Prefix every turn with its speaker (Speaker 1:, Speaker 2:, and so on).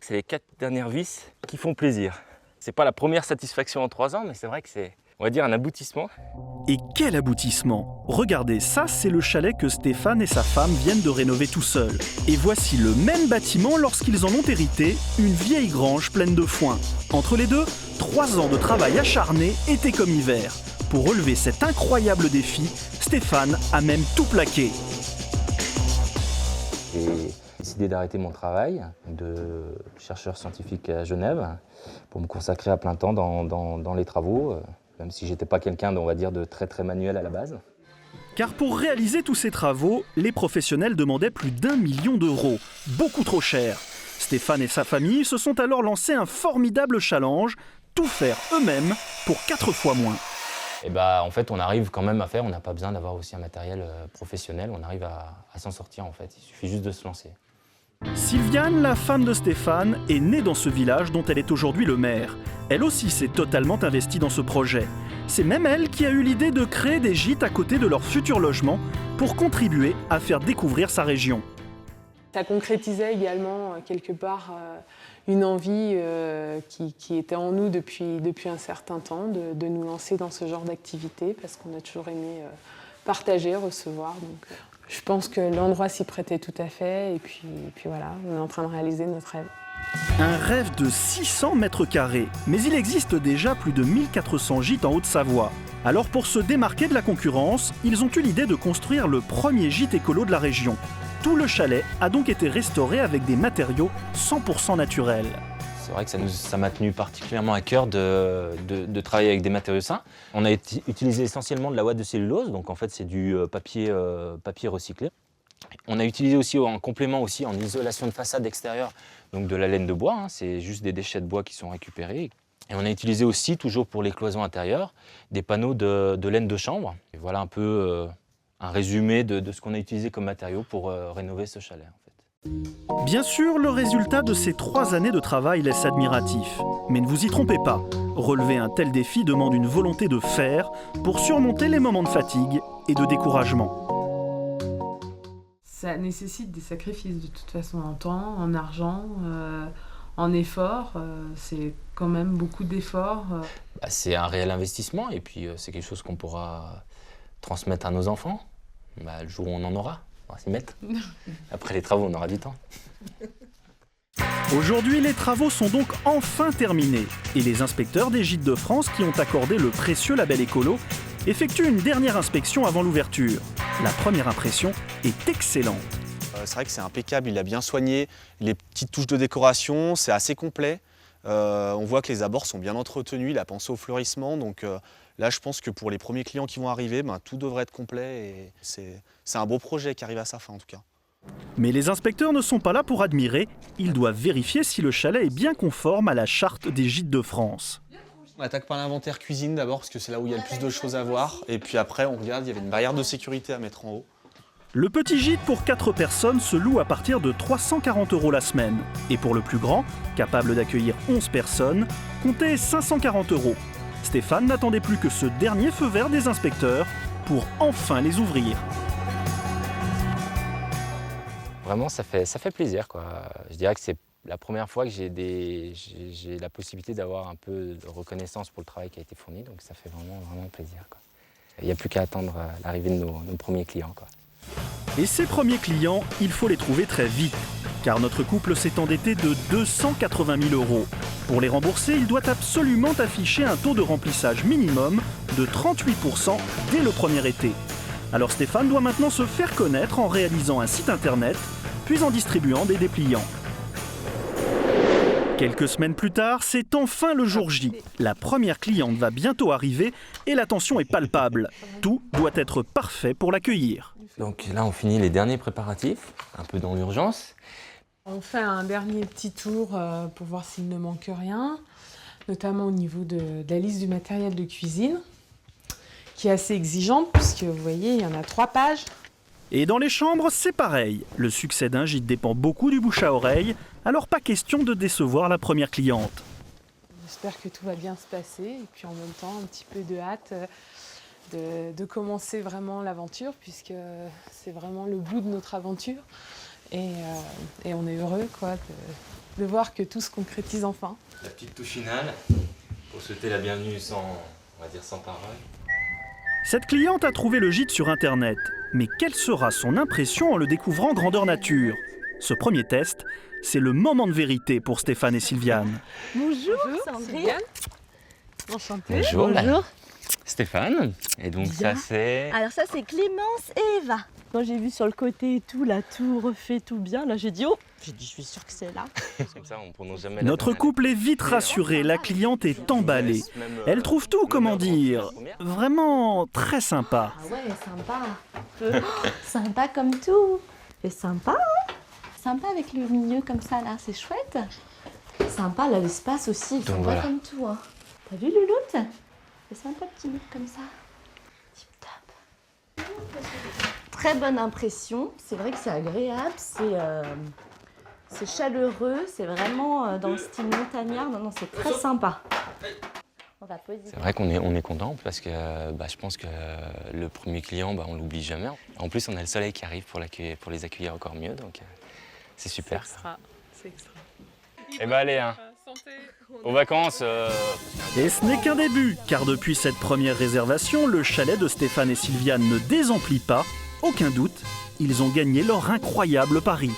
Speaker 1: C'est les 4 dernières vis qui font plaisir. C'est pas la première satisfaction en 3 ans, mais c'est vrai que c'est, on va dire, un aboutissement.
Speaker 2: Et quel aboutissement! Regardez, ça c'est le chalet que Stéphane et sa femme viennent de rénover tout seuls. Et voici le même bâtiment lorsqu'ils en ont hérité, une vieille grange pleine de foin. Entre les deux, 3 ans de travail acharné, été comme hiver. Pour relever cet incroyable défi, Stéphane a même tout plaqué.
Speaker 1: J'ai décidé d'arrêter mon travail de chercheur scientifique à Genève pour me consacrer à plein temps dans les travaux, même si j'étais pas quelqu'un, on va dire, de très manuel à la base.
Speaker 2: Car pour réaliser tous ces travaux, les professionnels demandaient plus d'1 million d'euros, beaucoup trop cher. Stéphane et sa famille se sont alors lancés un formidable challenge, tout faire eux-mêmes pour 4 fois moins.
Speaker 1: Et bah, en fait, on arrive quand même à faire, on n'a pas besoin d'avoir aussi un matériel professionnel, on arrive à s'en sortir en fait, il suffit juste de se lancer.
Speaker 2: Sylviane, la femme de Stéphane, est née dans ce village dont elle est aujourd'hui le maire. Elle aussi s'est totalement investie dans ce projet. C'est même elle qui a eu l'idée de créer des gîtes à côté de leur futur logement pour contribuer à faire découvrir sa région.
Speaker 3: Ça concrétisait également quelque part une envie qui était en nous depuis un certain temps de nous lancer dans ce genre d'activité parce qu'on a toujours aimé partager, recevoir. Donc, je pense que l'endroit s'y prêtait tout à fait et puis voilà, on est en train de réaliser notre rêve.
Speaker 2: Un rêve de 600 mètres carrés, mais il existe déjà plus de 1400 gîtes en Haute-Savoie. Alors pour se démarquer de la concurrence, ils ont eu l'idée de construire le premier gîte écolo de la région. Tout le chalet a donc été restauré avec des matériaux 100% naturels.
Speaker 1: C'est vrai que ça m'a tenu particulièrement à cœur de travailler avec des matériaux sains. On a utilisé essentiellement de la ouate de cellulose, donc en fait c'est du papier recyclé. On a utilisé aussi en complément aussi en isolation de façade extérieure, donc de la laine de bois, hein, c'est juste des déchets de bois qui sont récupérés. Et on a utilisé aussi, toujours pour les cloisons intérieures, des panneaux de laine de chanvre. Et voilà un peu un résumé de ce qu'on a utilisé comme matériaux pour rénover ce chalet.
Speaker 2: Bien sûr, le résultat de ces 3 années de travail laisse admiratif. Mais ne vous y trompez pas, relever un tel défi demande une volonté de faire pour surmonter les moments de fatigue et de découragement.
Speaker 3: Ça nécessite des sacrifices de toute façon en temps, en argent, en efforts. C'est quand même beaucoup d'efforts.
Speaker 1: C'est un réel investissement et puis c'est quelque chose qu'on pourra transmettre à nos enfants. Le jour où on en aura, on va s'y mettre. Après les travaux, on aura du temps.
Speaker 2: Aujourd'hui, les travaux sont donc enfin terminés. Et les inspecteurs des Gîtes de France qui ont accordé le précieux label écolo effectuent une dernière inspection avant l'ouverture. La première impression est excellente.
Speaker 4: C'est vrai que c'est impeccable, il a bien soigné les petites touches de décoration, c'est assez complet. On voit que les abords sont bien entretenus, il a pensé au fleurissement. Donc là, je pense que pour les premiers clients qui vont arriver, tout devrait être complet. Et c'est un beau projet qui arrive à sa fin en tout cas.
Speaker 2: Mais les inspecteurs ne sont pas là pour admirer, ils doivent vérifier si le chalet est bien conforme à la charte des Gîtes de France.
Speaker 4: On attaque par l'inventaire cuisine d'abord parce que c'est là où il y a le plus de choses à voir. Et puis après, on regarde, il y avait une barrière de sécurité à mettre en haut.
Speaker 2: Le petit gîte pour 4 personnes se loue à partir de 340 € la semaine. Et pour le plus grand, capable d'accueillir 11 personnes, comptez 540 €. Stéphane n'attendait plus que ce dernier feu vert des inspecteurs pour enfin les ouvrir.
Speaker 1: Vraiment, ça fait plaisir, quoi. Je dirais que c'est la première fois que j'ai la possibilité d'avoir un peu de reconnaissance pour le travail qui a été fourni, donc ça fait vraiment plaisir, quoi. Il n'y a plus qu'à attendre l'arrivée de nos premiers clients, quoi.
Speaker 2: Et ces premiers clients, il faut les trouver très vite, car notre couple s'est endetté de 280 000 €. Pour les rembourser, il doit absolument afficher un taux de remplissage minimum de 38% dès le premier été. Alors Stéphane doit maintenant se faire connaître en réalisant un site internet, puis en distribuant des dépliants. Quelques semaines plus tard, c'est enfin le jour J. La première cliente va bientôt arriver et la tension est palpable. Tout doit être parfait pour l'accueillir.
Speaker 1: Donc là, on finit les derniers préparatifs, un peu dans l'urgence.
Speaker 3: On fait un dernier petit tour pour voir s'il ne manque rien, notamment au niveau de la liste du matériel de cuisine, qui est assez exigeante, puisque vous voyez, il y en a 3 pages.
Speaker 2: Et dans les chambres, c'est pareil. Le succès d'un gîte dépend beaucoup du bouche à oreille, alors pas question de décevoir la première cliente.
Speaker 3: J'espère que tout va bien se passer, et puis en même temps, un petit peu de hâte de commencer vraiment l'aventure, puisque c'est vraiment le bout de notre aventure. Et on est heureux, quoi, de voir que tout se concrétise enfin.
Speaker 1: La petite touche finale pour souhaiter la bienvenue on va dire sans parole.
Speaker 2: Cette cliente a trouvé le gîte sur Internet. Mais quelle sera son impression en le découvrant grandeur nature? Ce premier test, c'est le moment de vérité pour Stéphane et Sylviane.
Speaker 5: Bonjour, Sandrine.
Speaker 3: Enchantée.
Speaker 1: Bonjour.
Speaker 5: Bonjour.
Speaker 1: Stéphane. Et donc
Speaker 5: Bien.
Speaker 1: ça c'est...
Speaker 5: Alors ça c'est Clémence et Eva. Quand j'ai vu sur le côté et tout, là tout refait tout bien, là j'ai dit oh, je suis sûre que c'est là.
Speaker 1: Comme ça on prononce jamais la
Speaker 2: Notre
Speaker 1: dernière
Speaker 2: couple est vite rassuré, la cliente est emballée. Elle trouve tout, comment dire, vraiment très sympa.
Speaker 5: Ah ouais, sympa. Sympa comme tout. Et sympa, hein? Sympa avec le milieu comme ça là, c'est chouette. Sympa là, l'espace aussi, sympa
Speaker 1: voilà.
Speaker 5: comme tout. Hein. T'as vu Louloute? C'est sympa petit look comme ça. Tip top. Très bonne impression, c'est vrai que c'est agréable, c'est chaleureux, c'est vraiment dans le style montagnard. Non, c'est très sympa. On va poser.
Speaker 1: C'est vrai qu'on est content parce que je pense que le premier client, on l'oublie jamais. En plus, on a le soleil qui arrive pour les accueillir encore mieux, donc c'est super.
Speaker 3: C'est extra.
Speaker 1: Eh ben allez, hein. Aux vacances.
Speaker 2: Et ce n'est qu'un début, car depuis cette première réservation, le chalet de Stéphane et Sylviane ne désemplit pas. Aucun doute, ils ont gagné leur incroyable pari.